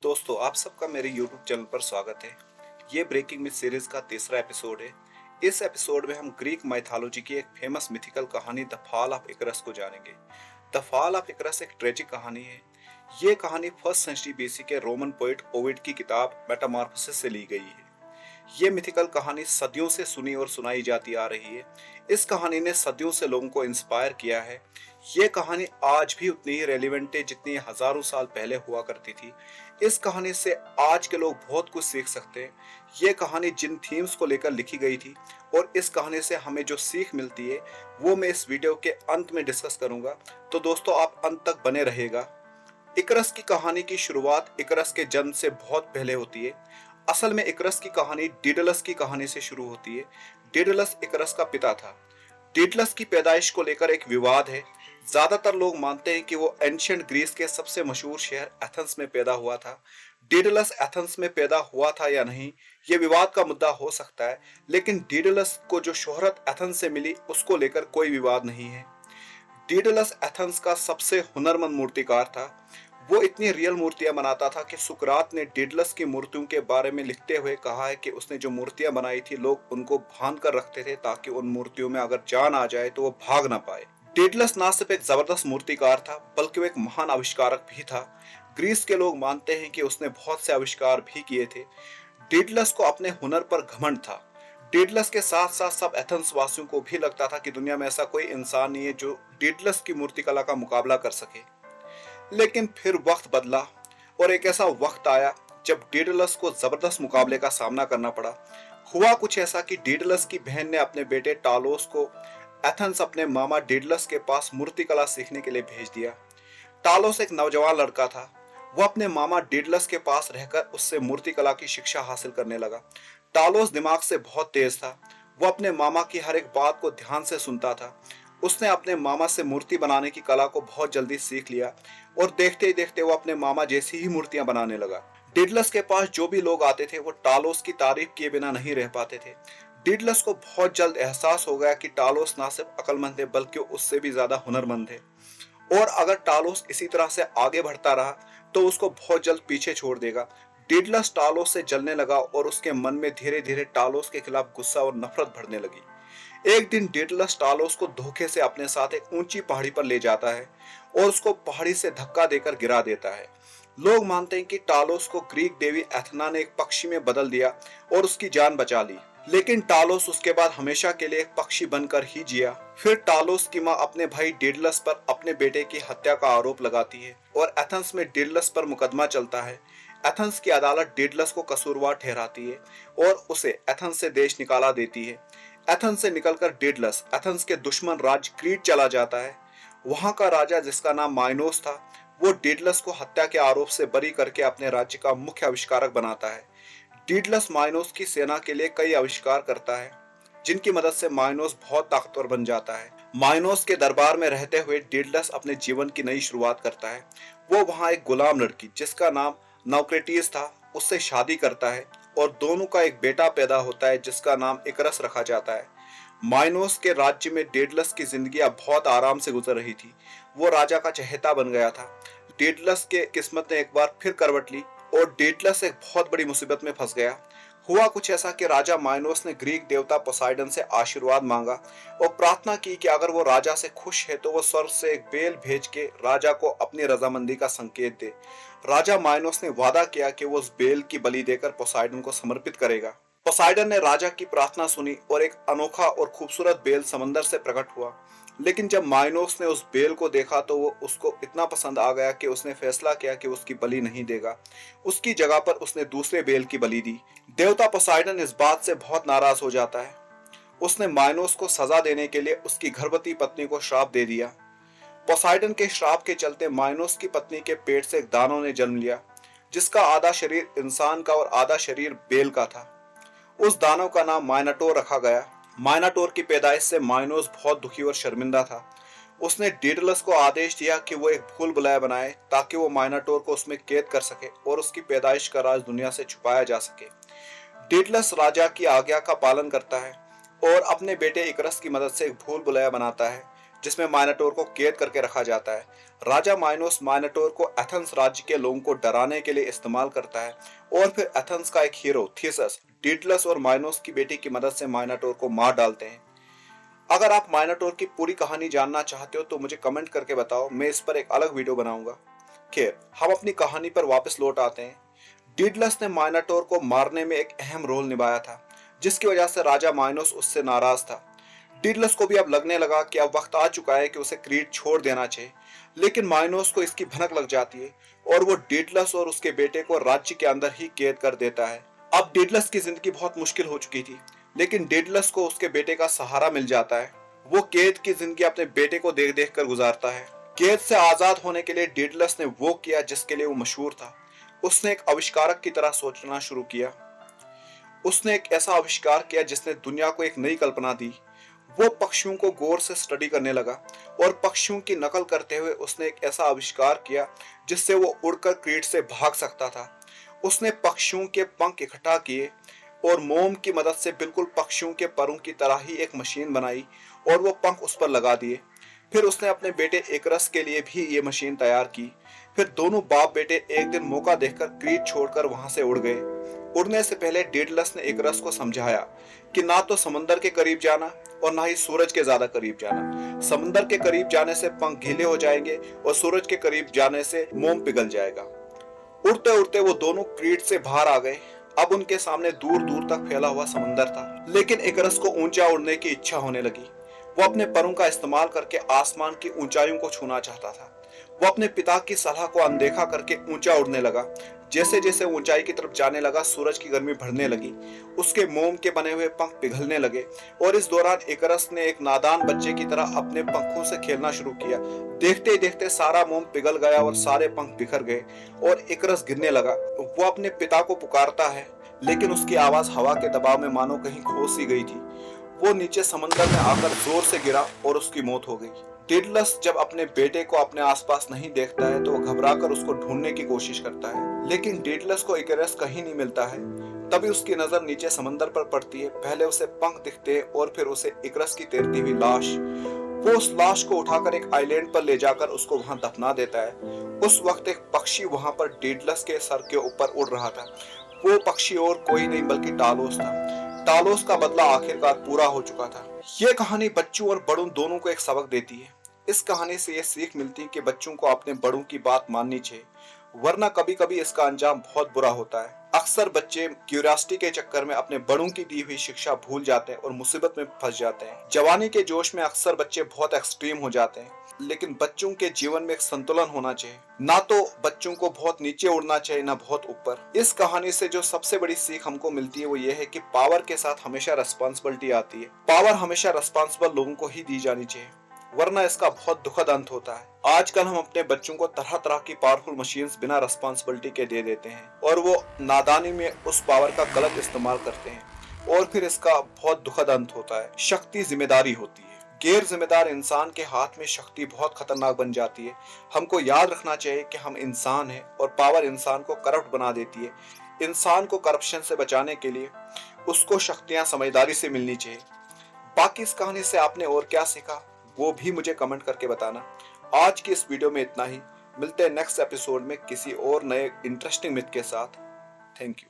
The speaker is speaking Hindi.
दोस्तों, आप सबका मेरे YouTube चैनल पर स्वागत है। ये ब्रेकिंग मिथ सीरीज का तीसरा एपिसोड है। इस एपिसोड में हम ग्रीक माइथोलॉजी की एक फेमस मिथिकल कहानी द फॉल ऑफ इकरस को जानेंगे। द फॉल ऑफ इकरस एक ट्रेजिक कहानी है। ये कहानी फर्स्ट सेंचुरी बीसी के रोमन पोइट ओविड की किताब मेटामॉर्फोसिस से ली गई है। ये मिथिकल कहानी सदियों से सुनी और सुनाई जाती आ रही है। इस कहानी ने सदियों से लोगों को इंस्पायर किया है। ये कहानी आज भी उतनी ही रेलिवेंट है जितनी हजारों साल पहले हुआ करती थी। इस कहानी से आज के लोग बहुत कुछ सीख सकते हैं। ये कहानी जिन थीम्स को लेकर लिखी गई थी और इस कहानी से हमें जो सीख मिलती है वो मैं इस वीडियो के अंत में डिस्कस करूंगा। तो दोस्तों, आप अंत तक बने रहेगा। इकरस की कहानी की शुरुआत इकरस के जन्म से बहुत पहले होती है। असल में इकरस की कहानी डेडलस की कहानी से शुरू होती है। डेडलस इकरस का पिता था। डेडलस की पैदाइश को लेकर एक विवाद है। ज्यादातर लोग मानते हैं कि वो एंशिएंट ग्रीस के सबसे मशहूर शहर एथेंस में पैदा हुआ था। डेडलस एथेंस में पैदा हुआ था या नहीं, ये विवाद का मुद्दा हो सकता है, लेकिन डेडलस को जो शोहरत एथेंस से मिली उसको लेकर कोई विवाद नहीं है। डेडलस एथेंस का सबसे हुनरमंद मूर्तिकार था। वो इतनी रियल मूर्तियां बनाता था कि सुकरात ने डेडलस की मूर्तियों के बारे में लिखते हुए कहा है कि उसने जो मूर्तियां बनाई थी लोग उनको बांध कर रखते थे ताकि उन मूर्तियों में अगर जान आ जाए तो वो भाग ना पाए। डेडलस ना सिर्फ एक जबरदस्त मूर्तिकार था बल्कि वो एक महान आविष्कारक भी था। ग्रीस के लोग मानते हैं कि उसने बहुत से आविष्कार भी किए थे। डेडलस को अपने हुनर पर घमंड था। डेडलस के साथ साथ सब एथेंस वासियों को भी लगता था कि दुनिया में ऐसा कोई इंसान नहीं है जो डेडलस की मूर्तिकला का मुकाबला कर सके। लेकिन फिर वक्त बदला और एक ऐसा वक्त आया जब डेडलस को जबरदस्त मुकाबले का सामना करना पड़ा। हुआ कुछ ऐसा कि डेडलस की बहन ने अपने बेटे टालोस को एथेंस अपने मामा डेडलस के पास मूर्तिकला सीखने के लिए भेज दिया। टालोस एक नौजवान लड़का था। वो अपने मामा डेडलस के पास रहकर उससे मूर्तिकला की शिक्षा हासिल करने लगा। टालोस दिमाग से बहुत तेज था। वो अपने मामा की हर एक बात को ध्यान से सुनता था। उसने अपने मामा से मूर्ति बनाने की कला को बहुत जल्दी सीख लिया और देखते ही देखते वो अपने मामा जैसी ही मूर्तियां बनाने लगा। डेडलस के पास जो भी लोग आते थे वो टालोस की तारीफ किए बिना नहीं रह पाते थे। डेडलस को बहुत जल्द एहसास हो गया कि टालोस ना सिर्फ अक्लमंद है बल्कि उससे भी ज्यादा हुनरमंद है और अगर टालोस इसी तरह से आगे बढ़ता रहा तो उसको बहुत जल्द पीछे छोड़ देगा। डेडलस टालोस से जलने लगा और उसके मन में धीरे धीरे टालोस के खिलाफ गुस्सा और नफरत बढ़ने लगी। एक दिन डेडलस टालोस को धोखे से अपने साथ एक ऊंची पहाड़ी पर ले जाता है और उसको पहाड़ी से धक्का देकर गिरा देता है। लोग मानते हैं कि टालोस को ग्रीक देवी एथना ने एक पक्षी में बदल दिया और उसकी जान बचा ली, लेकिन टालोस उसके बाद हमेशा के लिए एक पक्षी बनकर ही जिया। फिर टालोस की मां अपने भाई डेडलस पर अपने बेटे की हत्या का आरोप लगाती है और एथेंस में डेडलस पर मुकदमा चलता है। एथेंस की अदालत डेडलस को कसूरवार ठहराती है और उसे एथेंस से देश निकाला देती है। एथेंस से निकलकर डेडलस एथेंस के दुश्मन राज्य क्रीट चला जाता है। वहां का राजा जिसका नाम माइनोस था वो डेडलस को हत्या के आरोप से बरी करके अपने राज्य का मुख्य आविष्कारक बनाता है। डेडलस माइनोस की सेना के लिए कई आविष्कार करता है जिनकी मदद से माइनोस बहुत ताकतवर बन जाता है। माइनोस के दरबार में रहते हुए डेडलस अपने जीवन की नई शुरुआत करता है। वो वहां एक गुलाम लड़की जिसका नाम नौक्रेटिस था उससे शादी करता है और दोनों का एक बेटा पैदा होता है जिसका नाम इकरस रखा जाता है। माइनोस के राज्य में डेडलस की जिंदगी अब बहुत आराम से गुजर रही थी। वो राजा का चहेता बन गया था। डेडलस के किस्मत ने एक बार फिर करवट ली और डेडलस एक बहुत बड़ी मुसीबत में फंस गया। हुआ कुछ ऐसा कि राजा माइनोस ने ग्रीक देवता पोसाइडन से आशीर्वाद मांगा और प्रार्थना की कि अगर वो राजा से खुश है तो वो स्वर्ग से एक बेल भेज के राजा को अपनी रजामंदी का संकेत दे। राजा माइनोस ने वादा किया कि वो उस बेल की बलि देकर पोसाइडन को समर्पित करेगा। पोसाइडन ने राजा की प्रार्थना सुनी और एक अनोखा और खूबसूरत बेल समंदर से प्रकट हुआ। लेकिन जब माइनोस ने उस बेल को देखा तो वो उसको इतना पसंद आ गया कि उसने फैसला किया कि उसकी बलि नहीं देगा। उसकी जगह पर उसने दूसरे बेल की बलि दी। देवता पोसाइडन इस बात से बहुत नाराज हो जाता है। उसने माइनोस को सजा देने के लिए उसकी गर्भवती पत्नी को श्राप दे दिया। पोसाइडन के श्राप के चलते माइनोस की पत्नी के पेट से एक दानव ने जन्म लिया जिसका आधा शरीर इंसान का और आधा शरीर बेल का था। उस दानव का नाम माइनाटोर रखा गया। माइनाटोर की पैदाइश से माइनोस बहुत दुखी और शर्मिंदा था। उसने डेडलस को आदेश दिया कि वो एक भूल भुलैया बनाए ताकि वो माइनाटोर को उसमें कैद कर सके और उसकी पैदाइश का राज दुनिया से छुपाया जा सके। डेडलस राजा की आज्ञा का पालन करता है और अपने बेटे इकरस की मदद से एक भूल भुलैया बनाता है जिसमें माइनाटोर को कैद करके रखा जाता है। राजा माइनोस माइनाटोर को एथेंस राज्य के लोगों को डराने के लिए इस्तेमाल करता है और फिर एथेंस का एक हीरो थीसस, डेडलस और माइनोस की बेटी की मदद से माइनाटोर को मार डालते हैं। अगर आप माइनाटोर की पूरी कहानी जानना चाहते हो तो मुझे कमेंट करके बताओ, मैं इस पर एक अलग वीडियो बनाऊंगा। खैर, हम अपनी कहानी पर वापस लौट आते हैं। डेडलस ने माइनाटोर को मारने में एक अहम रोल निभाया था, जिसकी वजह से राजा माइनोस उससे नाराज था। डेडलस को भी अब लगने लगा कि अब वक्त आ चुका है कि उसे क्रीट छोड़ देना चाहिए, लेकिन माइनोस को इसकी भनक लग जाती है और वो डेडलस और उसके बेटे को राज्य के अंदर ही कैद कर देता है। अब डेडलस की जिंदगी बहुत मुश्किल हो चुकी थी, लेकिन डेडलस को उसके बेटे का सहारा मिल जाता है। वो कैद की जिंदगी अपने बेटे को देख देख कर गुजारता है। कैद से आजाद होने के लिए डेडलस ने वो किया जिसके लिए वो मशहूर था। उसने एक आविष्कारक की तरह सोचना शुरू किया। उसने एक ऐसा आविष्कार किया जिसने दुनिया को एक नई कल्पना दी। वो पक्षियों को गौर से स्टडी करने लगा और पक्षियों की नकल करते हुए उसने एक ऐसा आविष्कार किया जिससे वो उड़कर क्रीट से भाग सकता था। उसने पक्षियों के पंख इकट्ठा किए और मोम की मदद से बिल्कुल पक्षियों के परों की तरह ही एक मशीन बनाई और वो पंख उस पर लगा दिए। फिर उसने अपने बेटे एकरस के लिए भी ये मशीन तैयार की। फिर दोनों बाप बेटे एक दिन मौका देखकर क्रीट छोड़कर वहां से उड़ गए। उड़ने से पहले डेडलस ने एकरस को समझाया कि ना तो समंदर के करीब जाना और ना ही सूरज के ज्यादा करीब जाना। समंदर के करीब जाने से पंख गीले हो जाएंगे और सूरज के करीब जाने से मोम पिघल जाएगा। उड़ते उड़ते वो दोनों क्रीट से बाहर आ गए। अब उनके सामने दूर दूर तक फैला हुआ समंदर था, लेकिन एकरस को ऊंचा उड़ने की इच्छा होने लगी। वो अपने परों का इस्तेमाल करके आसमान की ऊंचाइयों को छूना चाहता था। वो अपने पिता की सलाह को अनदेखा करके ऊंचा उड़ने लगा। जैसे जैसे ऊंचाई की तरफ जाने लगा, सूरज की गर्मी बढ़ने लगी, उसके मोम के बने हुए पंख पिघलने लगे और इस दौरान एकरस ने एक नादान बच्चे की तरह अपने पंखों से खेलना शुरू किया। देखते ही देखते सारा मोम पिघल गया और सारे पंख बिखर गए और एकरस गिरने लगा। वो अपने पिता को पुकारता है, लेकिन उसकी आवाज हवा के दबाव में मानो कहीं खो सी गई थी। वो नीचे समंदर में आकर जोर से गिरा और उसकी मौत हो गई। डेडलस जब अपने बेटे को अपने आसपास नहीं देखता है तो वो घबराकर उसको ढूंढने की कोशिश करता है, लेकिन डेडलस को एकरस कहीं नहीं मिलता है। तभी उसकी नजर नीचे समंदर पर पड़ती है। पहले उसे पंख दिखते हैं और फिर उसे एकरस की तैरती हुई लाश। वो उस लाश को उठाकर एक आइलैंड पर ले जाकर उसको वहां दफना देता है। उस वक्त एक पक्षी वहां पर डेडलस के सर के ऊपर उड़ रहा था। वो पक्षी और कोई नहीं बल्कि टालोस था। टालोस का बदला आखिरकार पूरा हो चुका था। ये कहानी बच्चों और बड़ों दोनों को एक सबक देती है। इस कहानी से ये सीख मिलती है कि बच्चों को अपने बड़ों की बात माननी चाहिए, वरना कभी कभी इसका अंजाम बहुत बुरा होता है। अक्सर बच्चे क्यूरियोसिटी के चक्कर में अपने बड़ों की दी हुई शिक्षा भूल जाते हैं और मुसीबत में फंस जाते हैं। जवानी के जोश में अक्सर बच्चे बहुत एक्सट्रीम हो जाते हैं, लेकिन बच्चों के जीवन में एक संतुलन होना चाहिए। ना तो बच्चों को बहुत नीचे उड़ना चाहिए, ना बहुत ऊपर। इस कहानी से जो सबसे बड़ी सीख हमको मिलती है वो ये है कि पावर के साथ हमेशा रिस्पॉन्सिबिलिटी आती है। पावर हमेशा रिस्पॉन्सिबल लोगों को ही दी जानी चाहिए, वरना इसका बहुत दुखद अंत होता है। आजकल हम अपने बच्चों को तरह तरह की पावरफुल मशीन्स बिना रिस्पॉन्सिबिलिटी के दे देते हैं और वो नादानी में उस पावर का गलत इस्तेमाल करते हैं और फिर इसका बहुत दुखद अंत होता है। शक्ति जिम्मेदारी होती है। गैर जिम्मेदार इंसान के हाथ में शक्ति बहुत खतरनाक बन जाती है। हमको याद रखना चाहिए कि हम इंसान हैं और पावर इंसान को करप्ट बना देती है। इंसान को करप्शन से बचाने के लिए उसको शक्तियां समझदारी से मिलनी चाहिए। बाकी इस कहानी से आपने और क्या सीखा वो भी मुझे कमेंट करके बताना। आज की इस वीडियो में इतना ही। मिलते हैं नेक्स्ट एपिसोड में किसी और नए इंटरेस्टिंग मिथ के साथ। Thank you.